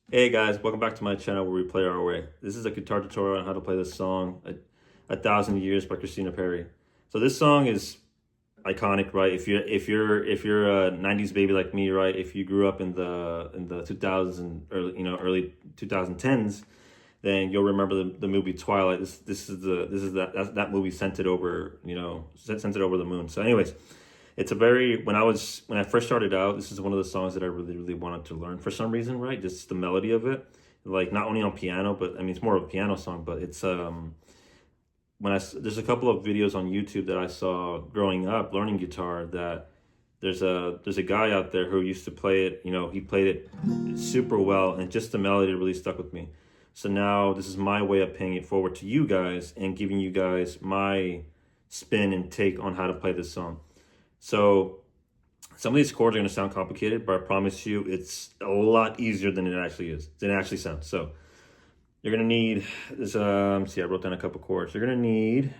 Hey guys, welcome back to my channel where we play our way. This is a guitar tutorial on how to play this song, A Thousand Years by Christina Perri. So this song is iconic, right? If you're a '90s baby like me, right? If you grew up in the 2000s, early 2010s, then you'll remember the movie Twilight. This is that movie sent it over, sent it over the moon. So anyways, it's a very when I first started out, this is one of the songs that I really wanted to learn for some reason, right? Just the melody of it, like not only on piano, but I mean it's more of a piano song, but it's there's a couple of videos on YouTube that I saw growing up learning guitar that there's a guy out there who used to play it, he played it super well, and just the melody really stuck with me. So now this is my way of paying it forward to you guys and giving you guys my spin and take on how to play this song. So some of these chords are going to sound complicated, but I promise you it's a lot easier than it actually is, than it actually sounds. So you're going to need this, see, I wrote down a couple chords. You're going to need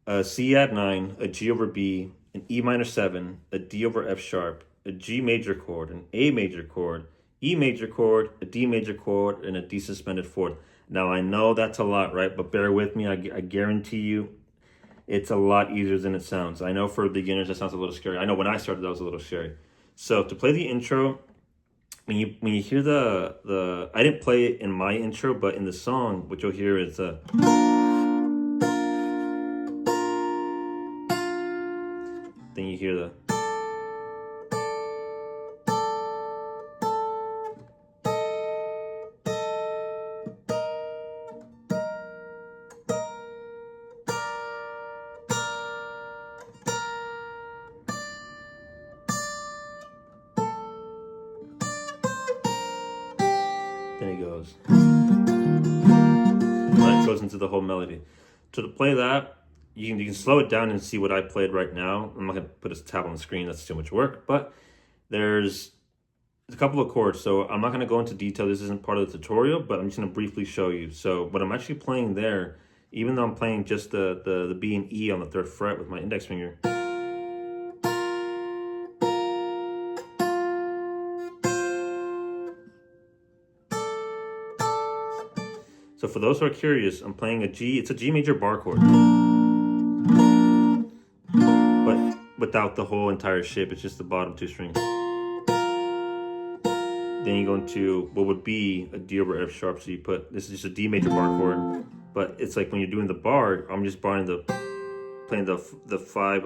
a C add 9, a G over B, an E minor 7, a D over F sharp, a G major chord, an A major chord, E major chord, a D major chord, and a D suspended fourth. Now I know that's a lot, right? But bear with me. I guarantee you it's a lot easier than it sounds. I know for beginners that sounds a little scary. I know when I started that was a little scary. So to play the intro, when you hear the I didn't play it in my intro, but in the song, what you'll hear is then you hear the then it goes. Right, it goes into the whole melody. To play that, you can slow it down and see what I played right now. I'm not gonna put a tab on the screen, that's too much work, but there's a couple of chords, so I'm not gonna go into detail. This isn't part of the tutorial, but I'm just gonna briefly show you. So what I'm actually playing there, even though I'm playing just the B and E on the 3rd fret with my index finger, so for those who are curious, I'm playing a G, it's a G major bar chord, but without the whole entire shape, it's just the bottom 2 strings. Then you go into what would be a D over F sharp, so you put, this is just a D major bar chord, but it's like when you're doing the bar, I'm just playing the 5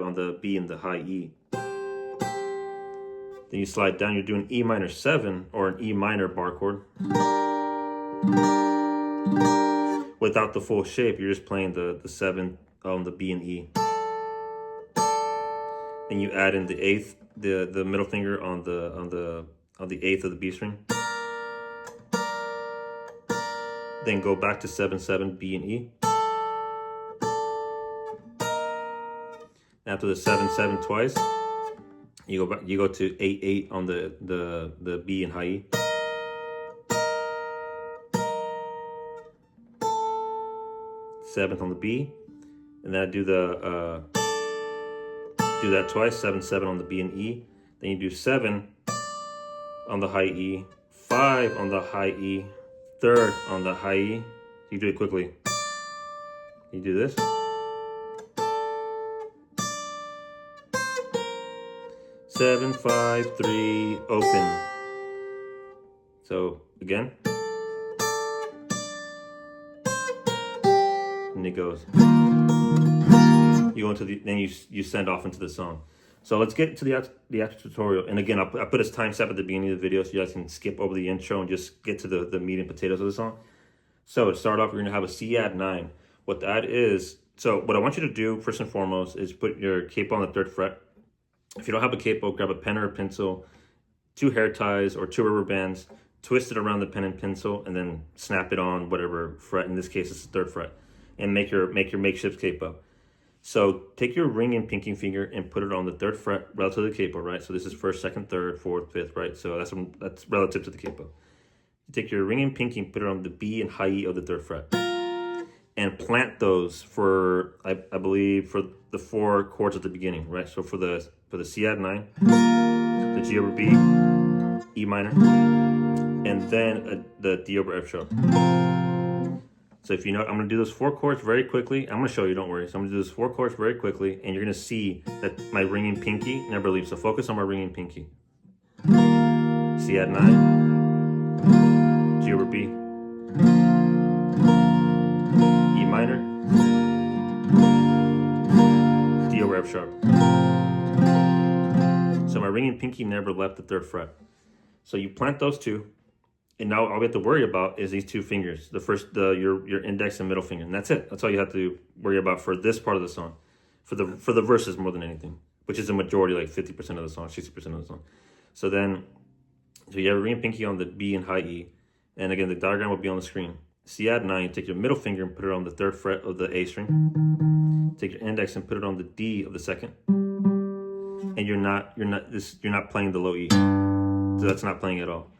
on the B and the high E. Then you slide down, you're doing E minor 7 or an E minor bar chord. Without the full shape, you're just playing the 7 on the B and E. Then you add in the 8th, the middle finger on the 8th of the B string. Then go back to 7/7 B and E. After the 7/7 twice, you go to 8/8 on the B and high E. Seventh on the B, and then I do do that twice, 7/7 on the B and E. Then you do 7 on the high E, 5 on the high E, 3rd on the high E. You do it quickly. You do this. 7, 5, 3, open. So again. And it goes. You go into then you send off into the song. So let's get to the actual tutorial. And again, I put a timestamp at the beginning of the video so you guys can skip over the intro and just get to the meat and potatoes of the song. So to start off, we're gonna have a C add 9. What that is, so what I want you to do first and foremost is put your capo on the 3rd fret. If you don't have a capo, grab a pen or a pencil, 2 hair ties or 2 rubber bands, twist it around the pen and pencil, and then snap it on whatever fret. In this case, it's the 3rd fret, and make your makeshift capo. So take your ring and pinky finger and put it on the 3rd fret relative to the capo, right? So this is 1st, 2nd, 3rd, 4th, 5th, right? So that's relative to the capo. You take your ring and pinky and put it on the B and high E of the 3rd fret, and plant those for I believe for the 4 chords at the beginning, right? So for the C add 9, the G over B, E minor, and then the D over F sharp. So if you know, I'm gonna do those 4 chords very quickly. I'm gonna show you, don't worry. So I'm gonna do those 4 chords very quickly, and you're gonna see that my ringing pinky never leaves. So focus on my ringing pinky. C add 9, G over B, E minor, D over F sharp. So my ringing pinky never left the 3rd fret. So you plant those 2, and now all we have to worry about is these 2 fingers. The first, your index and middle finger, and that's it. That's all you have to worry about for this part of the song, for the verses more than anything, which is the majority, like 50% of the song, 60% of the song. So you have a ringing pinky on the B and high E, and again the diagram will be on the screen. C add 9, take your middle finger and put it on the 3rd fret of the A string. Take your index and put it on the D of the 2nd, and you're not playing the low E, so that's not playing at all.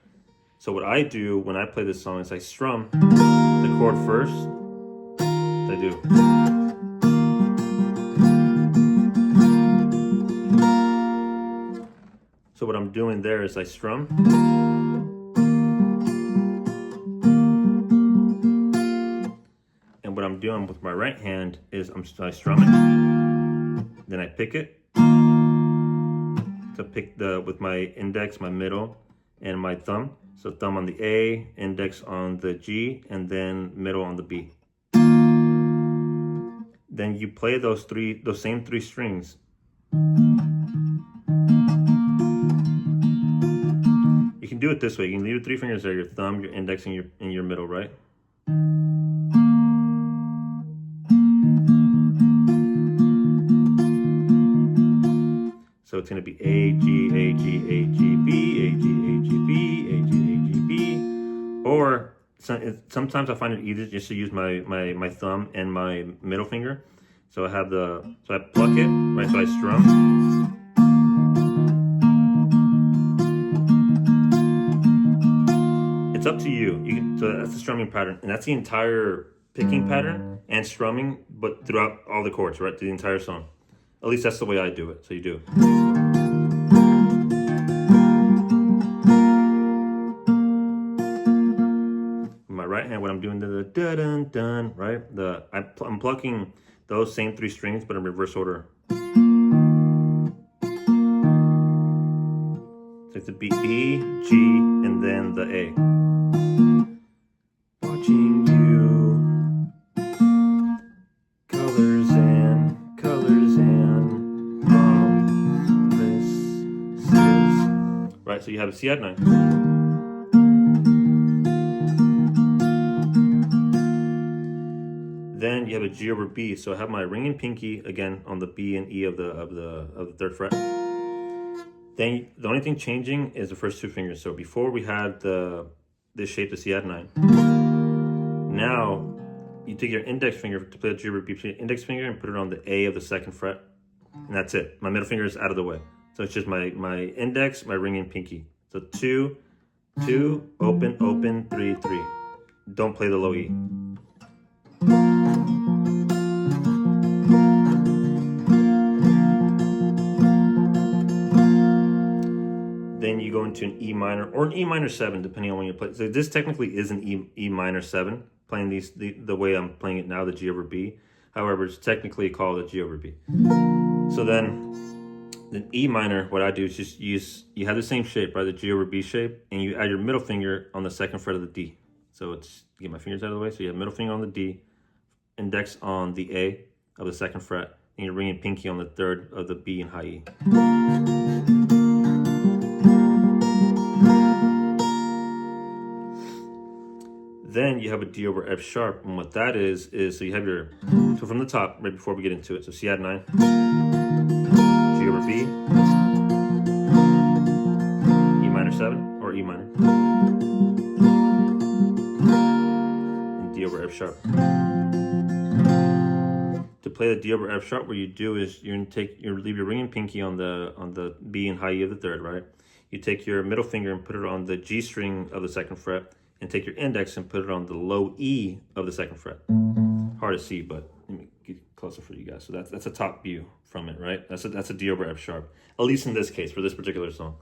So what I do when I play this song is I strum the chord first. I do. So what I'm doing there is I strum. And what I'm doing with my right hand is I strum it. Then I pick it. So pick with my index, my middle, and my thumb. So thumb on the A, index on the G, and then middle on the B. Then you play those same 3 strings. You can do it this way. You can leave your 3 fingers there, your thumb, your index, and your middle, right? So it's going to be A, G, A, G, A, G, B, A, G, A, G, B, A, G, A, G, B. Or sometimes I find it easier just to use my thumb and my middle finger. So I pluck it, right? So I strum. It's up to you. So that's the strumming pattern, and that's the entire picking pattern and strumming, but throughout all the chords, right? Through the entire song. At least that's the way I do it. So you do. With my right hand, what I'm doing, the da dun dun, right? I'm plucking those same 3 strings, but in reverse order. So it's the B, E, G, and then the A. Watching you, colors and promises. Right, so you have a C add 9. Then you have a G over B. So I have my ringing pinky again on the B and E of the 3rd fret. Then the only thing changing is the first 2 fingers. So before we had this shape, the C add 9. Now you take your index finger to play the G over B, your index finger and put it on the A of the 2nd fret, and that's it. My middle finger is out of the way. So it's just my index, my ringing pinky. So 2, 2, open, open, 3, 3. Don't play the low E. Then you go into an E minor or an E minor 7, depending on when you play. So this technically is an E minor 7, playing the way I'm playing it now, the G over B. However, it's technically called a G over B. So then the E minor, what I do is just you have the same shape, right? The G over B shape, and you add your middle finger on the 2nd fret of the D. So get my fingers out of the way. So you have middle finger on the D, index on the A of the 2nd fret, and you're ringing pinky on the 3rd of the B and high E. Then you have a D over F sharp, and what that is so you have so from the top, right before we get into it, so C add 9, G over B, E minor 7, or E minor, and D over F sharp. To play the D over F sharp, what you do is you leave your ringing pinky on the B and high E of the 3rd, right? You take your middle finger and put it on the G string of the 2nd fret, and take your index and put it on the low E of the 2nd fret. Hard to see, but let me get closer for you guys. So that's a top view from it, right? That's a D over F sharp, at least in this case, for this particular song.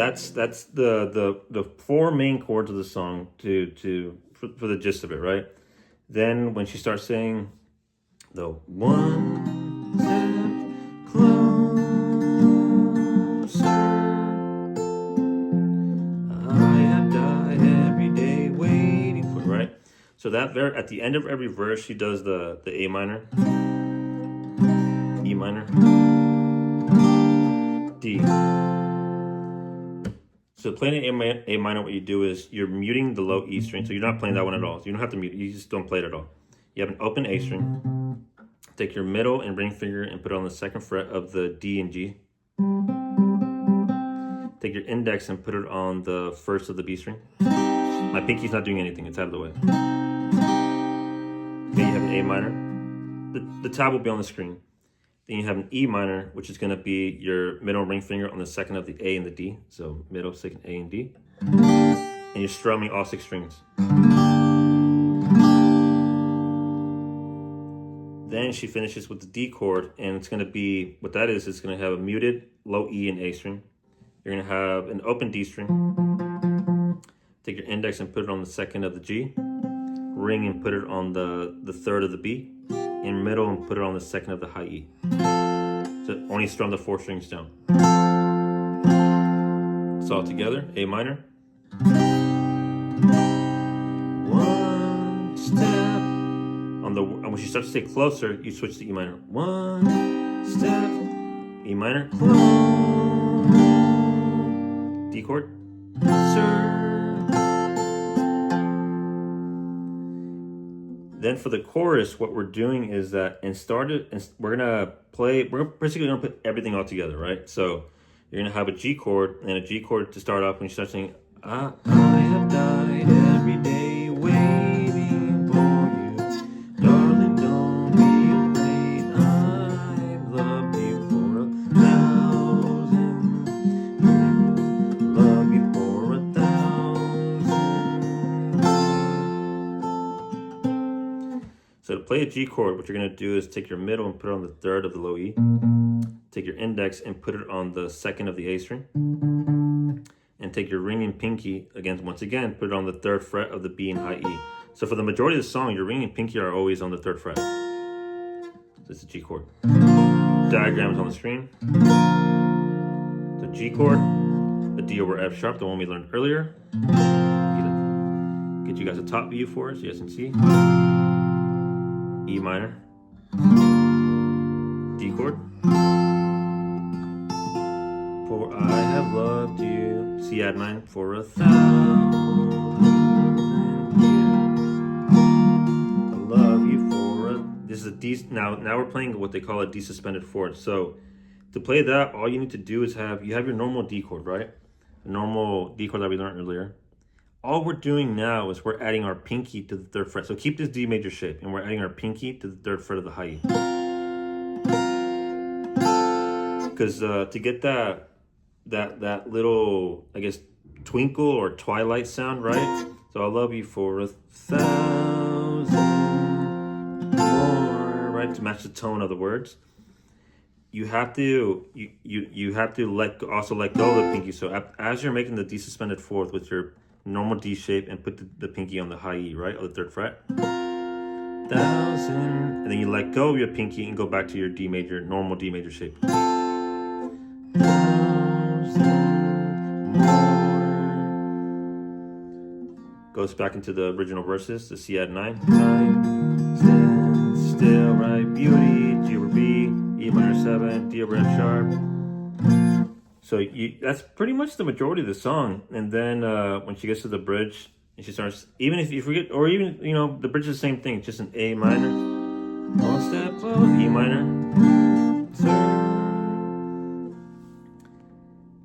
that's the four main chords of the song for the gist of it, right? Then when she starts saying the one step closer, I have died every day waiting for, right? So that at the end of every verse, she does the A minor, E minor, D. So playing an A minor, what you do is you're muting the low E string. So you're not playing that one at all. So you don't have to mute. You just don't play it at all. You have an open A string. Take your middle and ring finger and put it on the second fret of the D and G. Take your index and put it on the first of the B string. My pinky's not doing anything. It's out of the way. Okay, you have an A minor. The tab will be on the screen. Then you have an E minor, which is going to be your middle ring finger on the second of the A and the D. So middle, second, A, and D. And you're strumming all 6 strings. Then she finishes with the D chord, and it's going to be, what that is, it's going to have a muted low E and A string. You're going to have an open D string. Take your index and put it on the second of the G. Ring and put it on the third of the B. In middle and put it on the second of the high E. So only strum the 4 strings down. It's all together. A minor. One step. And when she starts to stay closer, you switch to E minor. One step. E minor. Close. D chord. Sir. Then for the chorus, what we're doing is that we're basically gonna put everything all together, right? So you're gonna have a G chord and a G chord to start off when you start saying, I have died every day waiting for you. Darling, don't be afraid. I've loved you for 1,000 years. Love you for 1,000. So to play a G chord, what you're going to do is take your middle and put it on the third of the low E. Take your index and put it on the second of the A string. And take your ring and pinky, once again, put it on the third fret of the B and high E. So for the majority of the song, your ring and pinky are always on the third fret. So it's a G chord. Diagrams on the screen. The G chord, a D over F sharp, the one we learned earlier. Get you guys a top view for us, so you guys can see. E minor, D chord, for I have loved you, C add 9 for 1,000 years, I love you for this is a D, now we're playing what they call a D suspended fourth. So to play that, all you need to do is you have your normal D chord, right? The normal D chord that we learned earlier. All we're doing now is we're adding our pinky to the third fret. So keep this D major shape, and we're adding our pinky to the third fret of the high E. Because to get that little, I guess, twinkle or twilight sound, right? So I love you for 1,000 more, right? To match the tone of the words. You have to let go of the pinky. So as you're making the D suspended fourth with your normal D shape and put the pinky on the high E, right, on the third fret. 1,000, and then you let go of your pinky and go back to your D major, normal D major shape. 1,000 more. Goes back into the original verses, the C add 9. Time stands still, right? Beauty, G over B, E minor 7, D over F sharp. So that's pretty much the majority of the song. And then when she gets to the bridge and she starts, even if you forget, or even, the bridge is the same thing, it's just an A minor, one step up, E minor,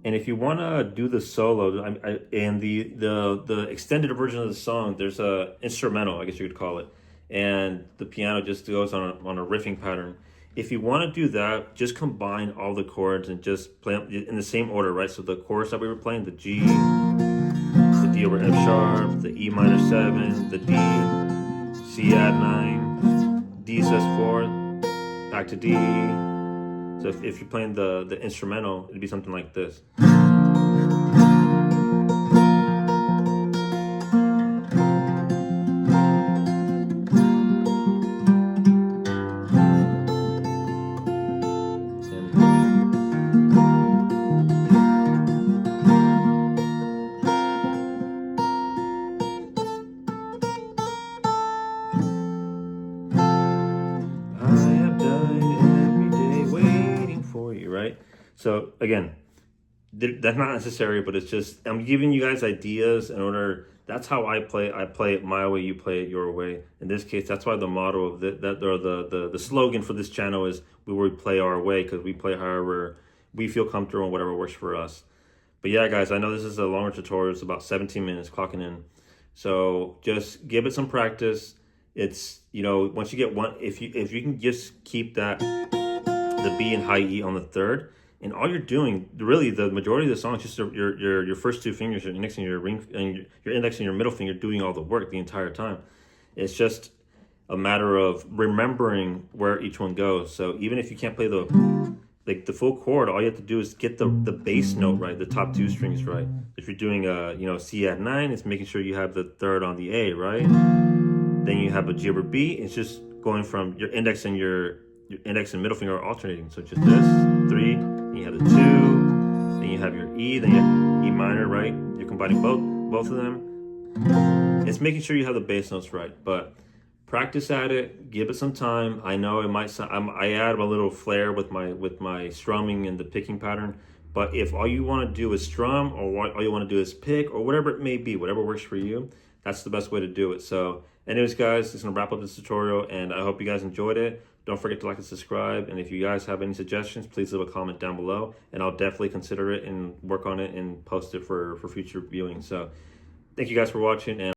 and if you want to do the solo, and the extended version of the song, there's a instrumental, I guess you could call it, and the piano just goes on a riffing pattern. If you want to do that, just combine all the chords and just play them in the same order, right? So the chorus that we were playing, the G, the D over F sharp, the E minor 7, the D, C add 9, D sus4, back to D. So if you're playing the instrumental, it'd be something like this. So again, that's not necessary, but it's just I'm giving you guys ideas in order. That's how I play. I play it my way. You play it your way. In this case, that's why the motto of the slogan for this channel is we will play our way, because we play however we feel comfortable and whatever works for us. But yeah, guys, I know this is a longer tutorial. It's about 17 minutes clocking in. So just give it some practice. It's, you know, once you get one, if you can just keep the B and high E on the third, and all you're doing, really, the majority of the song is just your first two fingers, your index and your ring, and your index and your middle finger doing all the work the entire time. It's just a matter of remembering where each one goes. So even if you can't play the full chord, all you have to do is get the bass note right, the top two strings right. If you're doing a C at 9, it's making sure you have the third on the A, right? Then you have a G over B. It's just going from your index and your index and middle finger are alternating. So just this 3, then you have the 2, then you have your E, then you have E minor, right? You're combining both of them. It's making sure you have the bass notes right, but practice at it, give it some time. I know it might sound, I add a little flair with my strumming and the picking pattern, but if all you want to do is strum, or all you want to do is pick, or whatever it may be, whatever works for you, that's the best way to do it. So anyways, guys, this is gonna wrap up this tutorial, and I hope you guys enjoyed it. Don't forget to like and subscribe, and if you guys have any suggestions, please leave a comment down below, and I'll definitely consider it and work on it and post it for future viewing. So thank you guys for watching, and